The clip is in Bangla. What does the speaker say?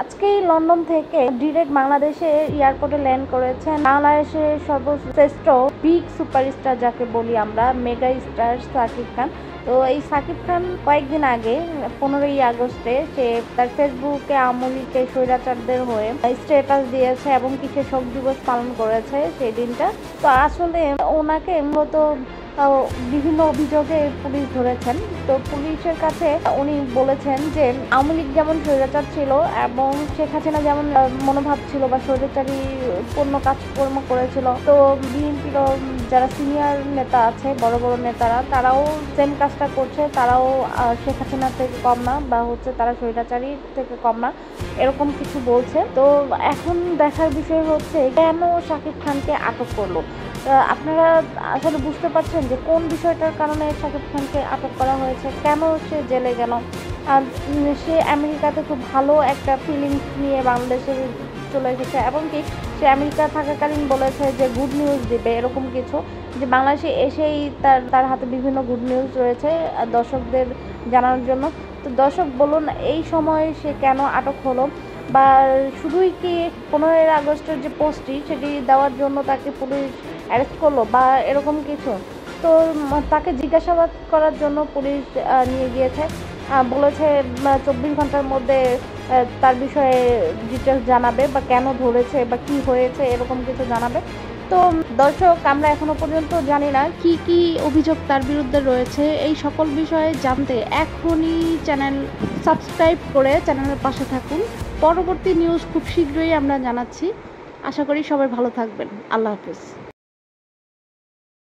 আজকেই লন্ডন থেকে ডিরেক্ট বাংলাদেশে এয়ারপোর্টে ল্যান্ড করেছেন বাংলাদেশের সর্বশ্রেষ্ঠ বিগ সুপারস্টার যাকে বলি আমরা, মেগা স্টার সাকিব খান। তো এই সাকিব খান কয়েকদিন আগে 15ই আগস্টে সে তার ফেসবুকে আওয়ামী লীগের স্বৈরাচারদের হয়ে স্ট্যাটাস দিয়েছে এবং কিছু শোক দিবস পালন করেছে সেই দিনটা। তো আসলে ওনাকে মূলত বিভিন্ন অভিযোগে পুলিশ ধরেছেন। তো পুলিশের কাছে উনি বলেছেন যে আওয়ামী লীগ যেমন স্বৈরাচার ছিল এবং শেখ হাসিনা যেমন মনোভাব ছিল বা স্বৈরাচারী পূর্ণ কাজকর্ম করেছিল, তো বিএনপির যারা সিনিয়র নেতা আছে, বড় বড় নেতারা, তারাও সেম কাজটা করছে। তারাও শেখ হাসিনা থেকে কম না, বা তারা স্বৈরাচারী থেকে কম না, এরকম কিছু বলছে। তো এখন দেখার বিষয় হচ্ছে কেন শাকিব খানকে আটক করলো। আপনারা আসলে বুঝতে পারছেন যে কোন বিষয়টার কারণে শাকিব খানকে আটক করা হয়েছে, কেন সে জেলে গেল। আর সে আমেরিকাতে খুব ভালো একটা ফিলিংস নিয়ে বাংলাদেশে চলে এসেছে এবং কি সে আমেরিকা থাকাকালীন বলেছে যে গুড নিউজ দিবে, এরকম কিছু, যে বাংলাদেশে এসেই তার হাতে বিভিন্ন গুড নিউজ রয়েছে দর্শকদের জানানোর জন্য। তো দর্শক বলুন, এই সময় সে কেন আটক হলো, বা শুধুই কি 15ই আগস্টের যে পোস্টটি সেটি দেওয়ার জন্য তাকে পুলিশ অ্যারেস্ট করলো বা এরকম কিছু। তো তাকে জিজ্ঞাসাবাদ করার জন্য পুলিশ নিয়ে গিয়েছে, বলেছে 24 ঘন্টার মধ্যে তার বিষয়ে ডিটেলস জানাবে, বা কেন ধরেছে বা কি হয়েছে এরকম কিছু জানাবে। তো দর্শক, আমরা এখনো পর্যন্ত জানি না কি কি অভিযোগ তার বিরুদ্ধে রয়েছে। এই সকল বিষয়ে জানতে এখনই চ্যানেল সাবস্ক্রাইব করে চ্যানেলের পাশে থাকুন। পরবর্তী নিউজ খুব শীঘ্রই আমরা জানাচ্ছি। আশা করি সবাই ভালো থাকবেন। আল্লাহ হাফেজ।